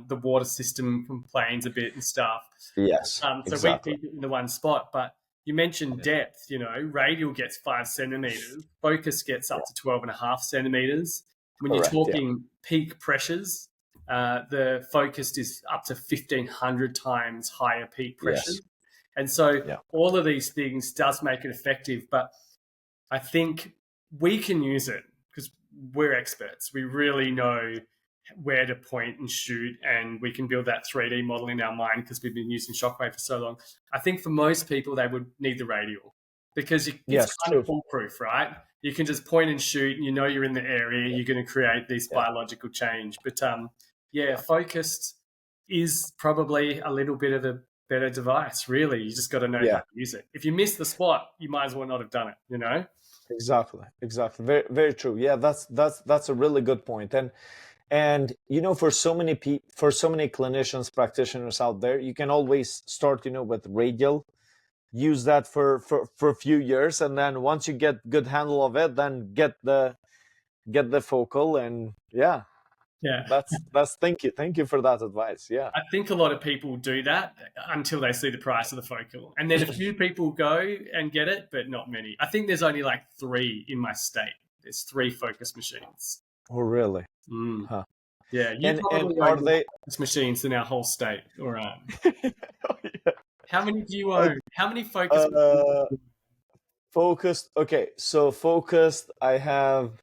the water system complains a bit and stuff. Yes, So we exactly. keep it in the one spot. But you mentioned depth. Radial gets 5 centimeters. Focus gets up Yeah, to 12.5 centimeters. When you're correct. Yeah. talking peak pressures, the focused is up to 1,500 times higher peak Yes. pressures. And so Yeah. all of these things does make it effective. But I think we can use it because we're experts. We really know where to point and shoot, and we can build that 3D model in our mind because we've been using Shockwave for so long. I think for most people, they would need the radial because it's Yes, kind of true. foolproof, right? You can just point and shoot, and you know you're in the area. You're going to create this Yeah. biological change. But yeah, Yeah. focused is probably a little bit of a better device. Really, you just got to know how Yeah. to use it. If you miss the spot, you might as well not have done it. Exactly. Very, very true. Yeah, that's a really good point. And for so many for so many clinicians, practitioners out there, you can always start, with radial, use that for a few years, and then once you get good handle of it, then get the focal, and yeah, Yeah. that's thank you for that advice. Yeah. I think a lot of people do that until they see the price of the focal. And then a few people go and get it, but not many. I think there's only like 3 in my state. There's 3 focus machines. Oh, really? Mm. Huh. Yeah, you And probably are own more they? focus machines in our whole state. All right. Oh, yeah. How many do you Okay. own? How many focus machines? Uh, Focused. Okay, so focused. I have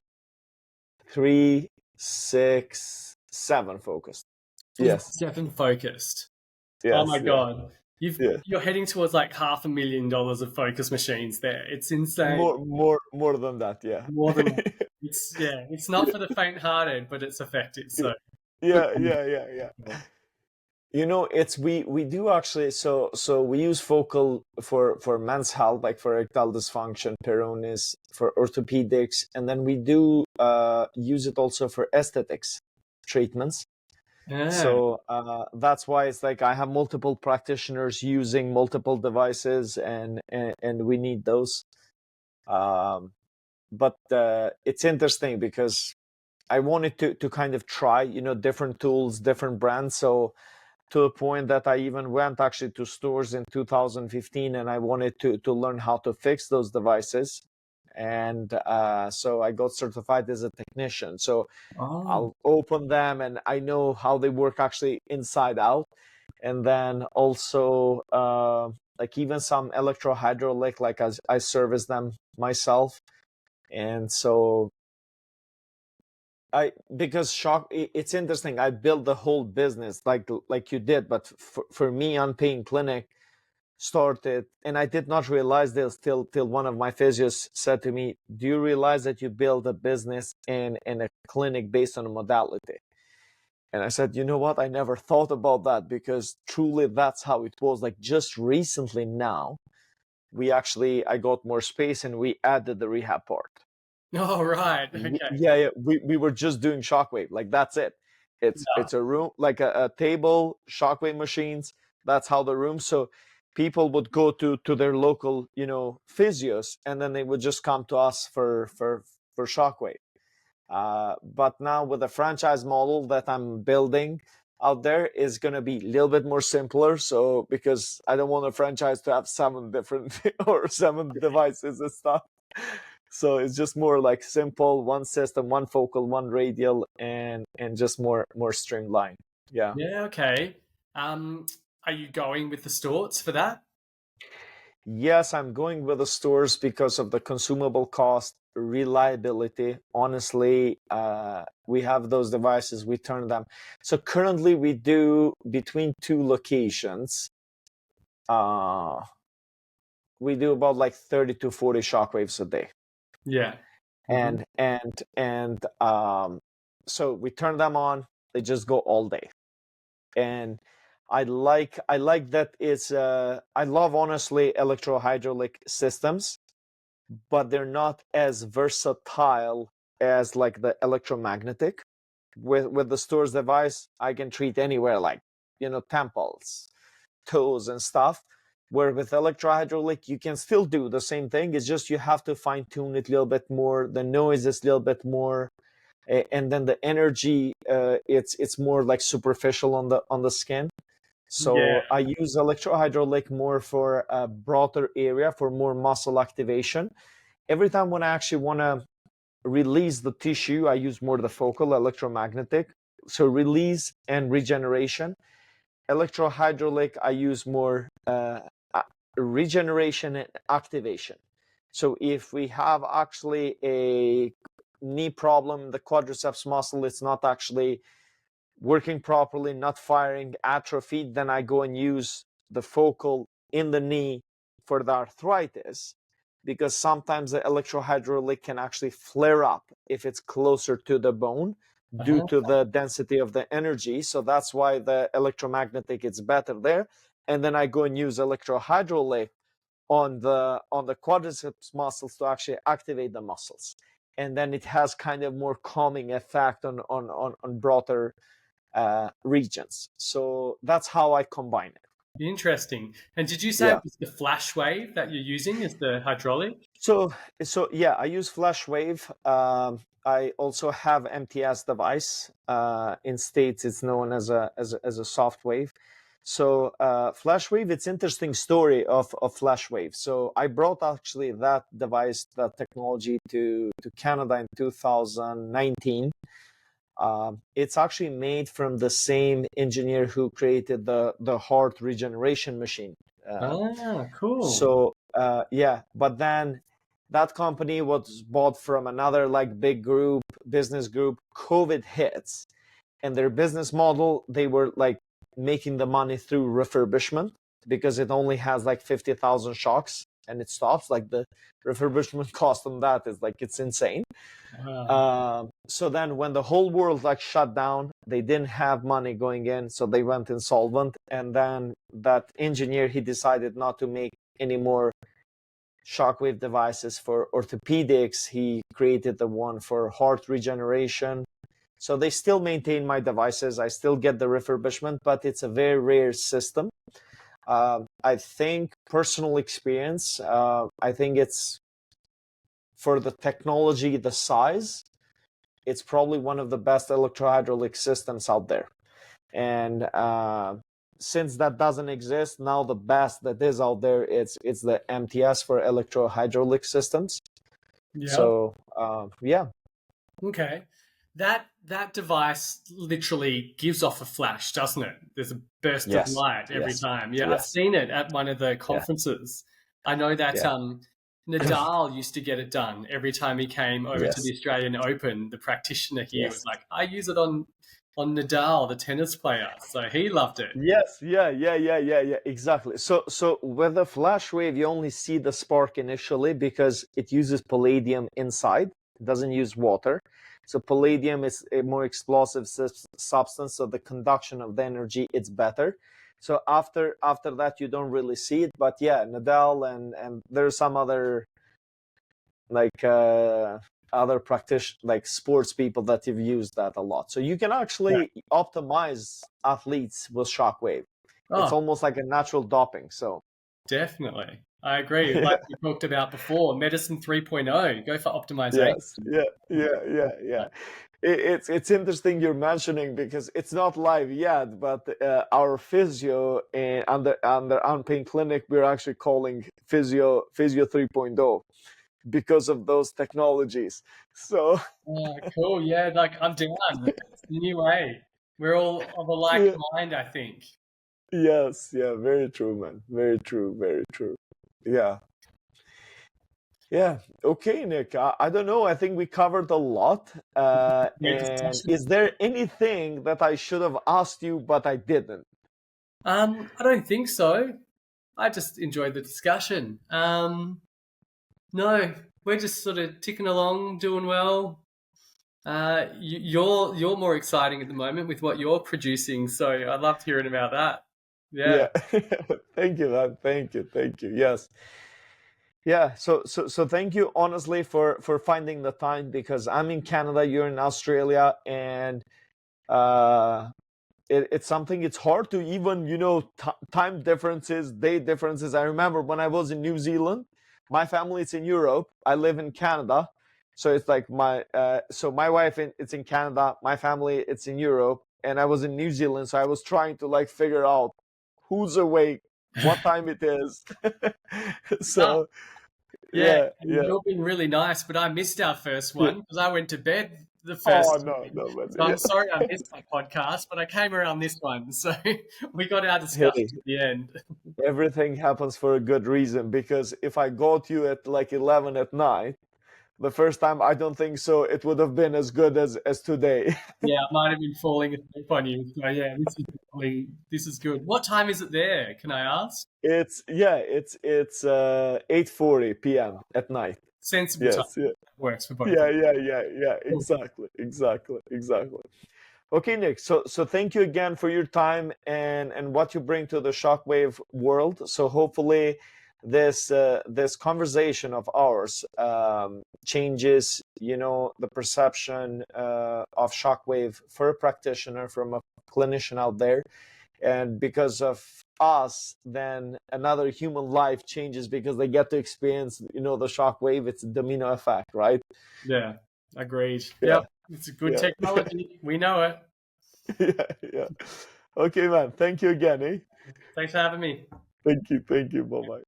3, 6, 7 focused. You've got Yes. 7 focused. Oh my Yes. Yeah. God. Yeah. You're heading towards like $500,000 of focus machines there. It's insane. More than that. Yeah. More than that. It's not for the faint-hearted, but it's effective. So good Yeah. on you. Yeah. It's we do actually. So we use focal for men's health, like for erectile dysfunction, Peyronie's, for orthopedics, and then we do use it also for aesthetics treatments. Yeah. So that's why it's like I have multiple practitioners using multiple devices, and we need those. Um, but it's interesting because I wanted to kind of try, different tools, different brands. So to a point that I even went actually to stores in 2015, and I wanted to learn how to fix those devices. And so I got certified as a technician. So Oh. I'll open them and I know how they work actually inside out. And then also like even some electrohydraulic, like I service them myself. And so Because it's interesting. I built the whole business like you did, but for me, Unpain Clinic started, and I did not realize this till one of my physios said to me, "Do you realize that you build a business in a clinic based on a modality?" And I said, "You know what? I never thought about that, because truly that's how it was. Like just recently now, I got more space and we added the rehab part. Oh, right. Okay. Yeah, we were just doing Shockwave. Like that's it. Yeah. It's a room, like a table, Shockwave machines. That's how the room. So people would go to their local, physios, and then they would just come to us for Shockwave. But now with the franchise model that I'm building out there is going to be a little bit more simpler. So because I don't want a franchise to have 7 different or 7 devices and stuff. So it's just more like simple, one system, one focal, one radial, and just more streamlined. Yeah. Yeah. Okay. Are you going with the Storts for that? Yes, I'm going with the stores because of the consumable cost, reliability. Honestly, we have those devices, we turn them. So currently we do between 2 locations. Uh, we do about like 30 to 40 shockwaves a day. Yeah. Mm-hmm. And so we turn them on, they just go all day. And I like that it's I love honestly electrohydraulic systems, but they're not as versatile as like the electromagnetic. With the Stores device, I can treat anywhere, like temples, toes, and stuff. Where with electrohydraulic, you can still do the same thing. It's just you have to fine tune it a little bit more. The noise is a little bit more, and then the energy, it's more like superficial on the skin. Yeah. So I use electrohydraulic more for a broader area, for more muscle activation. Every time when I actually want to release the tissue, I use more the focal electromagnetic. So release and regeneration. Electrohydraulic, I use more regeneration and activation. So if we have actually a knee problem, the quadriceps muscle, it's not actually working properly, not firing, atrophied, then I go and use the focal in the knee for the arthritis, because sometimes the electrohydraulic can actually flare up if it's closer to the bone due Uh-huh. to the density of the energy. So that's why the electromagnetic is better there. And then I go and use electrohydraulic on the quadriceps muscles to actually activate the muscles. And then it has kind of more calming effect on broader regions. So that's how I combine it. Interesting. And did you say it Yeah. was the flash wave that you're using as the hydraulic? So yeah, I use flash wave. I also have MTS device. In States, it's known as a soft wave. So flash wave, it's interesting story of flash wave. So I brought actually that device, that technology to Canada in 2019. It's actually made from the same engineer who created the heart regeneration machine. Ah, cool. So but then that company was bought from another like big group, business group. COVID hits, and their business model, they were like making the money through refurbishment, because it only has like 50,000 shocks and it stops. Like the refurbishment cost on that is like, it's insane. Wow. So then when the whole world like shut down, they didn't have money going in, so they went insolvent. And then that engineer, he decided not to make any more shockwave devices for orthopedics. He created the one for heart regeneration. So they still maintain my devices. I still get the refurbishment, but it's a very rare system. I think personal experience, I think it's, for the technology, the size, it's probably one of the best electrohydraulic systems out there. And since that doesn't exist now, the best that is out there, it's the MTS for electrohydraulic systems. Yeah. So yeah. Okay. That device literally gives off a flash, doesn't it? There's a burst of Yes. light every Yes. time. Yeah, I've Yes. seen it at one of the Yeah. conferences. I know that Yeah. Nadal used to get it done every time he came over to Yes. the Australian Open. The practitioner here was Yes. like, I use it on Nadal, the tennis player. So he loved it. Yes, yeah, exactly. So with the flash wave, you only see the spark initially because it uses palladium inside. It doesn't use water. So palladium is a more explosive substance, so the conduction of the energy it's better. So after that, you don't really see it. But yeah, Nadal and there's some other like other practitioners, like sports people that have used that a lot. So you can actually optimize athletes with Shockwave. It's Oh, almost like a natural doping. So definitely. I agree. Like we talked about before, medicine 3.0, go for optimization. yes, yeah. It's interesting you're mentioning because it's not live yet, but our physio under Unpain Clinic, we're actually calling physio 3.0 because of those technologies. So Oh, cool. Yeah, like I'm down. It's the new way. We're all of a like yeah. mind, I think. Yes, yeah, very true, man. Very true, very true. Yeah. Yeah. Okay, Nick. I don't know. I think we covered a lot. Great And discussion. is there anything that I should have asked you, but I didn't? I don't think so. I just enjoyed the discussion. No, we're just sort of ticking along, doing well. You're more exciting at the moment with what you're producing, so I loved hearing about that. Yeah, Yeah. Thank you, man. Thank you. Yes. Yeah. So thank you honestly for finding the time because I'm in Canada, you're in Australia, and uh it's something it's hard to even time differences, day differences. I remember when I was in New Zealand, my family is in Europe, I live in Canada, so it's like my wife it's in Canada, my family it's in Europe, and I was in New Zealand, so I was trying to like figure out who's awake, what time it is. ah, So yeah. And yeah you're being really nice, but I missed our first yeah. one because I went to bed the Oh first no, time. no, but So I'm sorry I missed that podcast, but I came around this one, so we got our discussion hey, at the end. everything happens for a good reason, because if I got you at like 11 at night the first time, I don't think so it would have been as good as today. Yeah, I might have been falling asleep on you. So yeah, this is good. What time is it there? Can I ask? It's 8:40 p.m. at night. Sensible time. Yes, yeah. Works for both of Yeah, us. exactly. Okay, Nick. So thank you again for your time and what you bring to the shockwave world. So hopefully this conversation of ours changes, the perception of shockwave for a practitioner, from a clinician out there, and because of us, then another human life changes because they get to experience, the shockwave. It's a domino effect, right? Yeah, agreed. Yeah, Yep, it's a good yeah, technology. We know it. yeah. Okay, man. Thank you again, eh? Thanks for having me. Thank you. Bye bye.